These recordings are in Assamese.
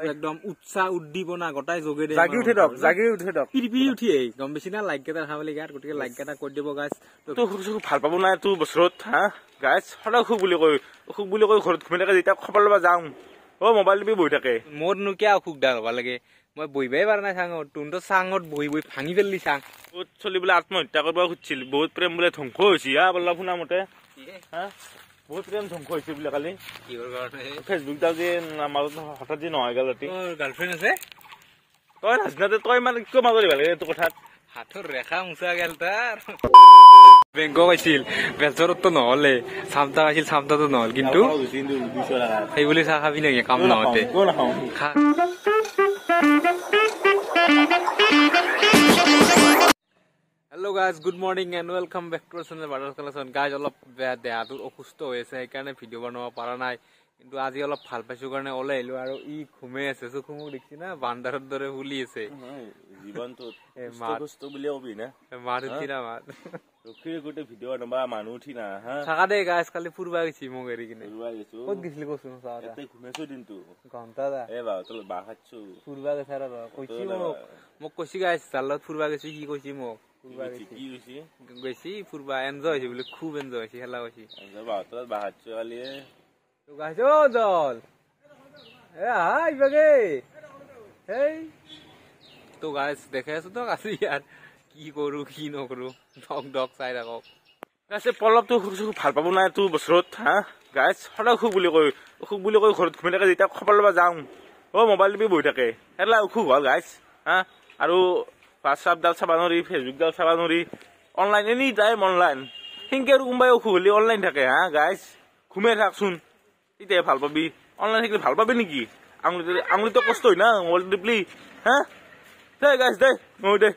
একদম উৎসাহ উদ্দীপনা গটাই যোগে দে জাগি উঠে দক পিৰি উঠি গম বেছি না লাইক কেইটা খাবলৈ গাত গতিকে লাইক কেইটা কৰি দিব গাইছ তো ভাল পাব নাই তোৰ বছৰত হা গাইছ সদায় অসুখ বুলি কৈ ঘৰত ঘুমি থাকে যেতিয়া খবৰ ল'ব যাওঁ মোবাইল টিপি বহি থাকে মোৰ নোকিয়া অসুখডাল হ'ব লাগে মই বহিবাই পাৰা নাই চাঙত তোৰ চাঙত বহি ভাঙি পেলি চাং বহুত চলি বোলে আত্মহত্যা কৰিব খুজিছিল বহুত প্ৰেম বোলে ধ্বংস হৈছে বল্লা শুনা মতে হা বহুত প্ৰেম ধ্বংস হৈছে বোলে কালি ফেচবুকডাল যে মাজত হঠাৎ যে নহয় গেল গাৰ্লফ্ৰেণ্ড আছে তই নাজানাতে তই মানে কিয় মাজত দিব লাগে এইটো কথাত হাতৰ ৰেখা মোচা গেল তাৰ বেংক কৈছিল বেজৰতো নহলে চামটা আছিল চামটাটো নহল কিন্তু সেইবুলি চাহ খাবি নেকি কাম নহতে hello' guys good morning and welcome back to channel বাটাৰ কালেকশ্যন গাইজ অলপ দেহাটো অসুস্থ হৈ আছে সেইকাৰণে ভিডিঅ' বনাব পৰা নাই কিন্তু আজি অলপ ভাল পাইছো কাৰণে ওলাই আহিলো আৰু ই ঘুমে আছে চকু মোক দেখিছি না বান্দাৰৰ দৰে ফুলি আছে জীৱনটোত বুলি কবি না মাত উঠি না মাত গোটেই ভিডিঅ' নবা মানুহ উঠি না থাকা দে গাইজ কালি ফুৰবা গৈছি মোক এৰি কিনে ক'ত গৈছিলি কচোন ঘুমাইছো দিনটো ঘণ্টা দা বাহ খাইছো ফুৰবা গৈছে কৈছি মোক কৈছি গাইজ যাৰ লগত ফুৰবা গৈছি কি কৈছি মোক গৈছি ফুৰবা এনজয় হৈছে বোলে খুব এনজয় হৈছে খেলা কৈছি জল তো গাইজ দেখাই আছো তো আজি ইয়াত কি কৰো কি নকৰো ডক চাই থাকক পলপটো ভাল পাব নাই তোৰ বছৰত হা গাইছ সদায় অসুখ বুলি কৈ ঘৰত ঘুমি থাকে যেতিয়া খবৰ ল'ব যাওঁ মোবাইল টিপি বহি থাকে সেইবিলাক অসুখ হ'ল গাইছ হা আৰু হোৱাটছআপডাল চাব নোৱাৰি ফেচবুকডাল চাব নোৱাৰি অনলাইন এনি টাইম অনলাইন সেনেকে আৰু কোনোবাই অসুখ হ'লে অনলাইন থাকে হা গাইছ ঘুমাই থাকচোন তেতিয়াহে ভাল পাবি অনলাইন থাকিলে ভাল পাবি নেকি আঙুলিতো কষ্ট হয় না মোবাইল টিপলি হা দে গাইছ দে মই দে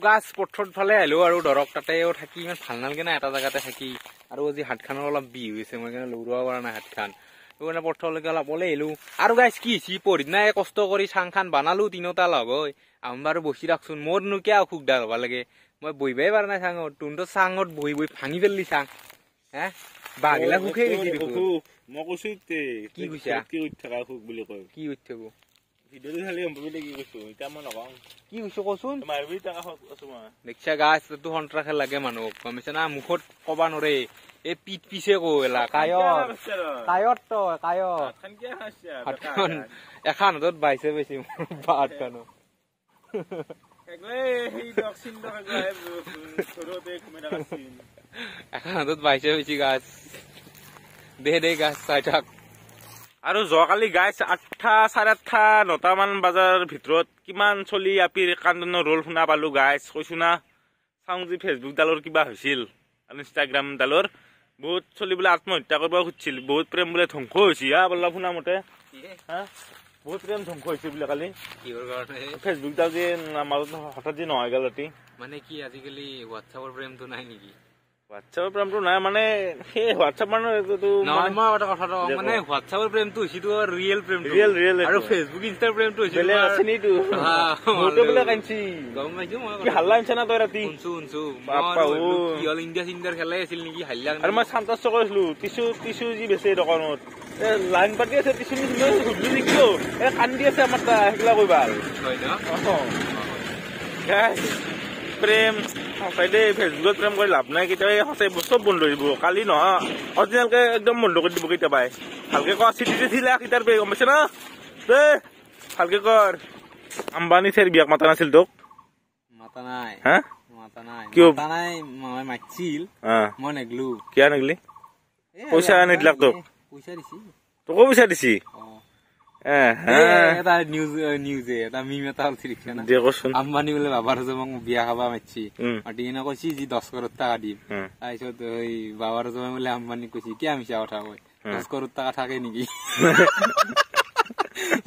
গাছ পথৰ ফালে আহিলো আৰু ধৰক তাতেও থাকি ইমান ভাল নালাগে না এটা জেগাতে থাকি আৰু আজি হাতখনৰ অলপ বিষ হৈছে মই কাৰণে লৰোৱা পৰা নাই হাতখন সেইকাৰণে পথৰলৈকে অলপ ওলাই আহিলো আৰু গাইছ কি হৈছে পঢ়ি নাই কষ্ট কৰি চাং খান বনালো তিনিওটা লগ হৈ আমি বাৰু বহি ৰাখচোন মোৰ নোকিয়া অসুখডাল হ'ব লাগে মই বহিবাই পৰা নাই চাঙত তোৰ চাঙত বহি ভাঙি পেলি চাং হে বাঘিলা সুখে গৈছি মই কৈছো কি কৈছা কি উঠি থকা অসুখ বুলি কয় কি উঠি থাকো ভিডিঅ'টো খালি কি কৈছো এতিয়া মই নকওঁ কি কৈছো কচোন মাৰিবি টাকা কৈছো মই দেখিছা গাছ তোৰ সন্ত্ৰাসে লাগে মানুহক গমিছে না মুখত কবা নৰে এই পিঠ পিছে কলা কায়ত এখন হাতত বাইছে বেছি হাতখনো এখন হাতত বাইছে বেছি গাছ দে গাছ চাই থাক আৰু যোৱাকালি গাইছ 8টা 8:30 9টা মান বজাৰ ভিতৰত কিমান চলি আপিৰ কান্দনৰ ৰোল শুনা পালো গাইছ কৈছো না চাওঁ যে ফেচবুকডালৰ কিবা হৈছিল আৰু ইনষ্টাগ্ৰামডালৰ বহুত চলি বোলে আত্মহত্যা কৰিব খুজিছিল বহুত প্ৰেম বোলে ধ্বংস হৈছে বল্লা শুনা মতে হা বহুত প্ৰেম ধ্বংস হৈছে বোলে কালি ফেচবুকডাল যে মাজত হঠাৎ যে নহয় গেল মানে কি আজিকালি হোৱাটছআপৰ প্ৰেমটো নাই নেকি হোৱাটছআপৰ প্ৰেমটো নাই মানে সেই হোৱাটছআপ মানে হোৱাটছআপৰ প্ৰেমটো হৈছে ৰিয়েল প্ৰেম আৰু ফেচবুক ইনষ্টাৰ প্ৰেমটো হৈছে হাল্লা হৈছে না তই ৰাতি ইণ্ডিয়া চিণ্ডিয়াৰ খেলাই আছিল নেকি হাল্লা আৰু মই চান্তাছ কৰিছিলো টিচু যি বেছি দোকানত লাইন পাতি আছে টিচু সুধিলো কিয় কান্দি আছে আমাৰ সেইগিলা কৰিবা হয় ন প্ৰেম সঁচাই দেই ফেচবুকত প্ৰেম কৰি লাভ নাই কেতিয়াবা সঁচাই চব বন্ধ হৈ দিব কালি নহয় অৰিজিনেলকে একদম বন্ধ কৰি দিব কেতিয়াবাই ভালকে কৰ চিঠি লাখ ইটাৰ পে গম পাইছে ন দে ভালকে কৰ আম্বানী চেৰ বিয়াক মাতা নাছিল তোক মাতা নাই হা মাতা নাই কিয় মাতা নাই মই মাতিছিল মই নেগলো কিয় নেগলি পইচা নিদিলাক তোক পইচা দিছি তোকো পইচা দিছি আম্বানী বোলে বাবাৰ মোক বিয়া খাবা মাতিছি মাতি কিনে কৈছি যি 10 কৰোৰ টকা দিম তাৰপিছত বাবাৰ বোলে আম্বানীক কৈছি কিয় মিছা কথা কয় 10 কৰোৰ টকা থাকে নেকি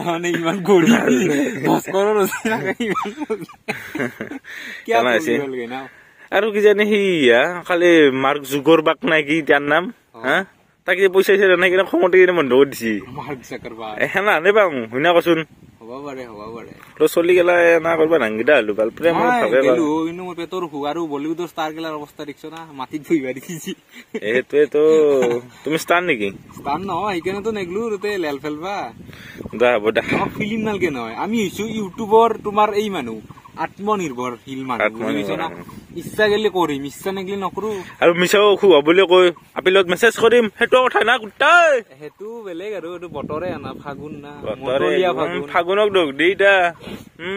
মানে ইমান গড়ি 10 কৰোৰ আৰু কিজানি সিয়া খালি মাৰ্ক যুগৰ বাক নাই কি তাৰ নাম হা তাকে পইচা নাই কিনে খঙতে কিনে বন্ধ কৰি দিছি সেনা নাপাওঁ শুনা কচোন হ'ব হবা পাৰে তো চলি গেলা না কৰবা নাংগিটা হলো ভাল প্ৰেম ভাবে গেলো কিন্তু মই পেটৰ হু আৰু বলিউডৰ ষ্টাৰ গেলাৰ অৱস্থা দেখছ না মাটিত ভুইবা দেখিছি এইটোৱে তো তুমি ষ্টাৰ নেকি ষ্টাৰ নহয় সেইকাৰণে তো নেগলো তে লেল ফেলবা দা হ'ব দা ফিল্ম নালকে নহয় আমি হৈছো ইউটিউবৰ তোমাৰ এই মানুহ আত্মনিৰ্ভৰশীল মানুহ বুজিছ না ইচ্ছা গেলে কৰিম ইচ্ছা নেগলি নকৰো আৰু মিছাও খুব বুলি কৈ আপিলত মেছেজ কৰিম সেইটো কথা না গুটাই সেইটো বেলেগ আৰু এইটো বতৰে আনা ফাগুন না ফাগুনক দুখ দিটা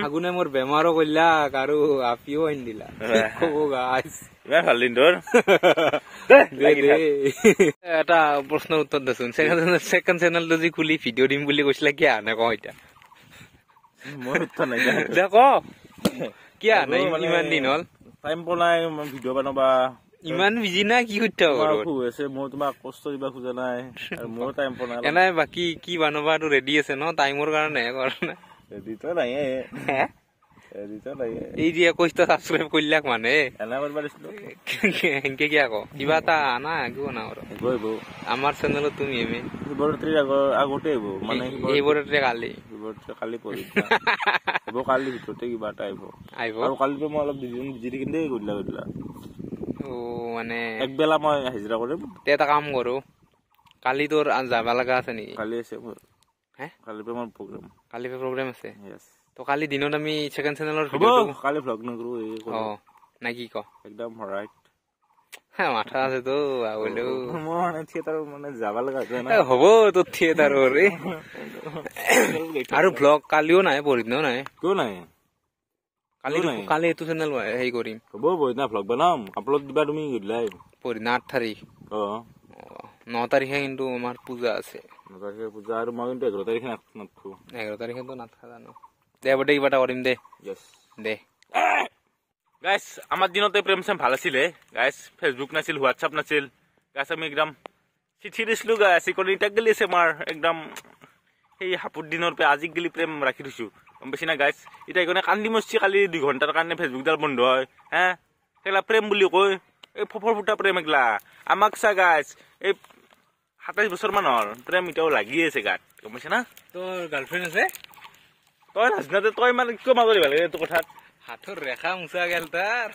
ফাগুনে মোৰ বেমাৰো কল্যাক আৰু আপিও আনি দিলা কব গাইছ ইমান ভাল দিন তোৰ এটা প্ৰশ্নৰ উত্তৰ দেচোন ছেকেণ্ড চেনেলটো যি খুলি ভিডিঅ' দিম বুলি কৈছিলা কিয় আনে কওঁ এতিয়া মই উত্তৰ নাই দে ক কিয় আনে ইমান দিন হ'ল টাইম পোৱা নাই ভিডিঅ' বনাবা ইমান বিজি না কি সুধা মই তোমাক কষ্ট দিবা খোজা নাই আৰু মোৰ টাইম পোৱা নাই এনাই বাকী কি বনাবা ৰেডি আছে ন টাইমৰ কাৰণে কৰা নাই ৰেডিটো নাই এই যে 21টা সাবস্ক্রাইব কইলাক মানে এনা করবা দিছিল হেনকে কি আকো কিবা তা না গো না ওর গইবো আমার চ্যানেল তুমি এমে বড়ত্রি আগতে হইবো মানে এই বড়ত্রি কালি পরীক্ষা হইবো কালি ভিতরতে কিবা আইবো আর কালি তো মই অলপ দিদি কিনে গইলা ও মানে এক বেলা মই হাজিরা কৰিম তে এটা কাম কৰো কালি তোৰ যাবা লাগা আছে নি কালি আছে হে কালি মোৰ প্ৰগ্ৰাম আছে यस তো কালি দিনত আমি সেকেন্ড চ্যানেলৰ ভিডিও কালি ব্লগ নকৰো এই না কি ক একদম রাইট হ্যাঁ মাথা আছে তো আউলো মানে থিয়েটার মানে যাবা লাগা আছে না হ'ব তো থিয়েটাৰ ৰে আৰু ব্লগ কালিও নাই পৰিদিনও নাই কিয় নাই কালি এইটো চেনেল হেই কৰিম হ'ব বইনা ব্লগ বনাম আপলোড দিবা তুমি গলাই পৰিদিন 8 তাৰিখ 9 তাৰিখে কিন্তু আমাৰ পূজা আছে 9 তাৰিখে পূজা আৰু মই কিন্তু 11 তাৰিখে নাথকো 11 তাৰিখে তো নাথকা জানো দে বটে কিবা কৰিম দে यस দে গাইস আমার দিনতে প্রেম সেম ভাল আছিল গাইস ফেসবুক নাছিল হোয়াটসঅ্যাপ নাছিল গাইস আমি একদম চিঠি দিছিলো গাইস ইকনি টাক গলিছে মার একদম এই হাপুর দিনৰ পে আজি গলি প্রেম রাখি দিছো গম পাইছি না গাইস এটা ইকনে কান্দি মস্তি কালি 2 ঘন্টাৰ কাৰণে ফেসবুক দাল বন্ধ হয় হে কেলা প্ৰেম বুলি কয় এই ফফৰ ফুটা প্ৰেম একলা আমাক সা গাইস এই 27 বছৰ মানৰ প্ৰেম ইটাও লাগি আছে গাত গম পাইছ না তোৰ গাৰ্লফ্ৰেন্ড আছে তই নাজনাতে তই মানে কিয় মাজৰি ভাল লাগে তোৰ কথাত হাতৰ ৰেখা মুছা গেল তাৰ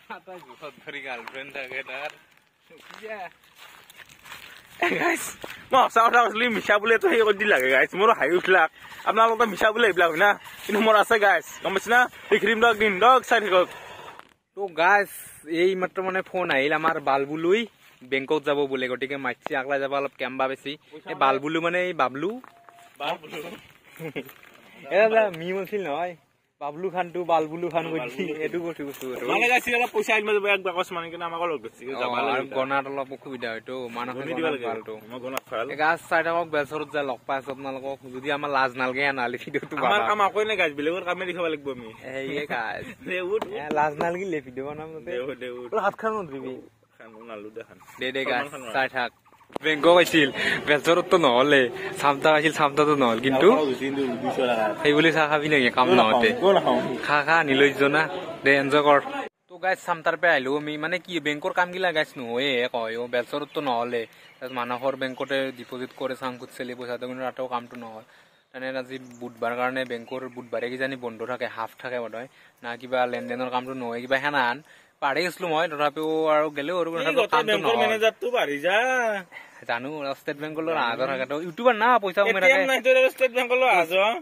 হাতৰ জুখত ধৰি গাৰ্লফ্ৰেন্ড থাকে তাৰ গাইস মই সঁচা কথা কৈছিলো মিছা বোলে তো সেই কৰি লাগে গাইস মোৰ হাই উঠলাক আপোনালোকে মিছা বোলে এইবিলাক হয় না কিন্তু মোৰ আছে গাইস গম পাইছ না দেখিম দিন দক চাই থাকক তো গাইস এই মাত্ৰ মানে ফোন আহিল আমাৰ বালবুলুই বেংকক যাব বোলে গতিকে মাইছি আগলা যাব অলপ কেম্বা বেছি এই বালবুলু মানে এই বাবলু এটা মিম আছিল নহয় বাবলু খান টু বালবুলু খান কৈছি এটো কৈছো মানে গাইছি অলপ পইচা আইল মাজে এক বাকস মানে কিনা আমাক লগ গৈছি যাবা আৰু গনাত অলপ অসুবিধা হয়তো মানুহ দিবা লাগে মই গনাত ফাল গাছ চাইডক বেছৰত যা লগ পাইছ আপোনালোকক যদি আমাৰ লাজ নালগে আনালি ভিডিওটো আমাৰ কাম আকই নাই গাছ বেলেগৰ কামে দেখাব লাগিব আমি এই গাছ দেউট লাজ নালগিলে ভিডিও বনাম দেউট হাত খান নধৰিবি খানো নালু দেখান দে গাছ চাই থাক বেংকক আছিল বেছৰততো নহলে চামটা আছিল চামটাতো নহল কিন্তু সেই বুলি চাহ খাবি নেকি কাম নহতে খা নিলৈ জনা দে এনজয় কৰ তো গাইছ চামটাৰ পৰা আহিলো আমি মানে কি বেংকৰ কামগিলা গাইছ নহয়ে কয় বেছৰততো নহলে মানুহৰ বেংকতে ডিপজিট কৰে চাম কুটছেলি পইচাটো কিন্তু তাতেও কামটো নহয় তেনে আজি বুধবাৰ কাৰণে বেংকৰ বুধবাৰে কিজানি বন্ধ থাকে হাফ থাকে বোধহয় না কিবা লেনদেনৰ কামটো নহয় কিবা হেনান পাৰি আছিলো মই তথাপিও আৰু গেলেও জানো ষ্টেট বেংকৰ আহাজাৰ থাকে ইউটিউবাৰ না পইচা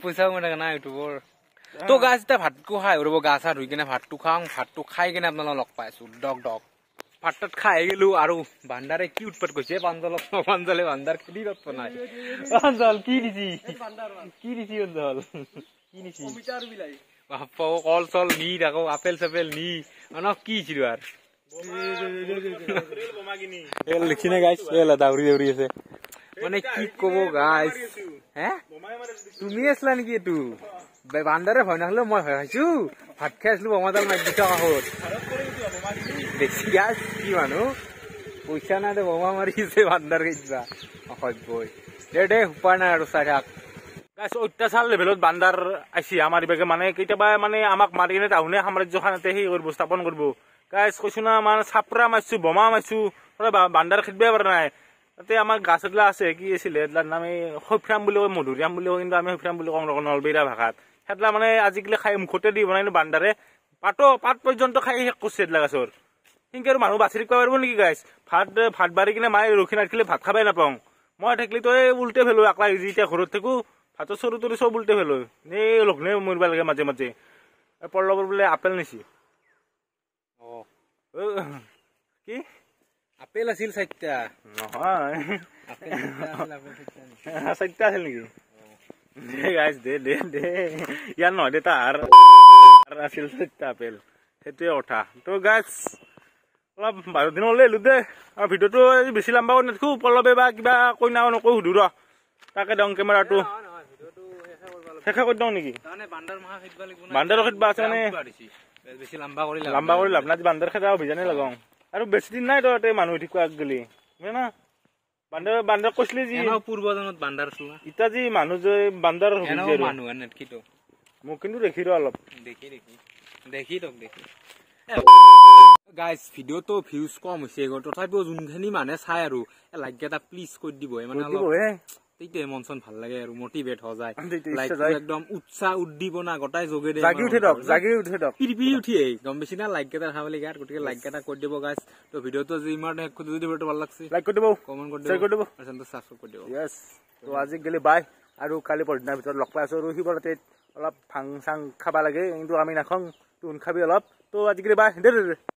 পইচা কমাই থাকে না ইউটিউবৰ তো গাছ এতিয়া ভাতটো খাই ৰব গা চা ধুই কিনে ভাতটো খাওঁ ভাতটো খাই কিনে আপোনালোক লগ পাইছো ডক ভাত তাত খাই গেলো আৰু ভাণ্ডাৰে কি উৎপাত কৰিছে পাঞ্জালে ভাণ্ডাৰ খেলি ৰপ নাই পাঞ্জাল কি দিছি অঞ্জল কি দিছি কল চল নি আকৌ আপেল চাপেল নি মানক কি ছিল আর লিখি না গাইছ দাউৰি আছে মানে কি কব গাইছ হে তুমি আসলা নেকি এইটো বান্দাৰে ভয় নহলে মই ভয় খাইছো ভাত খাই আছিলো বোমাডাল মাৰি দিছা কাষত দেখি গাছ কি মানুহ পইচা নাই বোমা মাৰিছে বান্দাৰ কিবা অসভ্যই দে উপায় নাই আৰু চাই থাক গাইছ অত্যাচাৰ লেভেলত বান্দাৰ আইছি আমাৰ ইবাগে মানে কেতিয়াবা মানে আমাক মাৰি কিনে টাউনে সাম্ৰাজ্যখনতে সেই কৰিব স্থাপন কৰিব গাইছ কৈছো না মানে চাপৰা মাৰিছো বোমা মাৰিছো বান্দাৰ খেদবে পৰা নাই তাতে আমাৰ গাছ এডলা আছে কি আছিলে এডলাৰ নাম এই সফ্ৰাম বুলি কয় মধুৰিআম বুলি কয় কিন্তু আমি সফ্ৰাম বুলি কওঁ নলবেইৰা ভাষাত সেইডলা মানে আজিকালি খাই মুখতে দি বনাই বান্দাৰে পাত পৰ্যন্ত খাই শেষ কৰিছে এডলা গাছৰ কিন্তু আৰু মানুহ বাচি ৰাখিব পাৰিব নেকি গাইছ ভাত বাঢ়ি কিনে মায়ে ৰখি নাথাকিলে ভাত খাবাই নাপাওঁ মই থাকিলে তই উল্টে ফেলো একলা যেতিয়া ঘৰত থাকো ভাতৰ চৰু তৰি চব উল্টে ফেলো এই লঘনে মৰিব লাগে মাজে মাজে পল্লৱৰ বোলে আপেল নিছি কি আপেল আছিল 4টা নহয় চাৰিটা আছিল নেকি দে গাইছ দে ইয়াৰ নহয় দে তাৰ আছিল 4টা আপেল সেইটোৱে কথা তো গাইছ অলপ 12 দিন ওলাই আহিলো দে আৰু ভিডিঅ'টো বেছি লম্বা কৰি নাথাকো পল্লৱে বা কিবা কৈ নাও নকৈ সুধো ৰ তাকে দং কেমেৰাটো শেষে কৰি দিওঁ নেকি বান্দাৰ খেদবা আছে মানে বেছি লম্বা কৰি লাভ নাই বান্দাৰ খেদা অভিযানে লগাওঁ আৰু বেছি দিন নাই তই মানুহ উঠিকো আগ গলি না বান্দাৰ কৈছিলি যি পূৰ্বজনত বান্দাৰ আছিল না ইতা যি মানুহ যে বান্দাৰ মানুহ নেটকিটো মোক কিন্তু দেখি ৰ অলপ দেখি গাইজ ভিডিঅ'টো ভিউজ কম হৈছে তথাপিও যোনখিনি মানুহে চাই আৰু লাইক এটা প্লিজ কৰি দিব মানে তেতিয়া মন চন ভাল লাগে আৰু মটিভেট হৈ যায় একদম উৎসাহ উদ্দীপনা গোটাই যোগে পিৰি উঠি গম বেছি না লাইক এটা খাব লাগে গতিকে লাইক এটা কৰি দিব গাইজ তো ভিডিঅ'টো যদি ইমান যদি ভিডিঅ'টো ভাল লাগছে লাইক কৰি দিব কমেণ্ট কৰি দিব আৰু চেনেলটো ছাবস্ক্ৰাইব কৰি দিব ইয়েছ তো আজি গেলি বাই আৰু কালি পৰদিনাৰ ভিতৰত লগ পাই আছো আৰু শিৱৰাত্ৰিত অলপ ভাং চাং খাবা লাগে কিন্তু আমি নাখাওঁ তোন খাবি অলপ তো আজিকালি বাই দে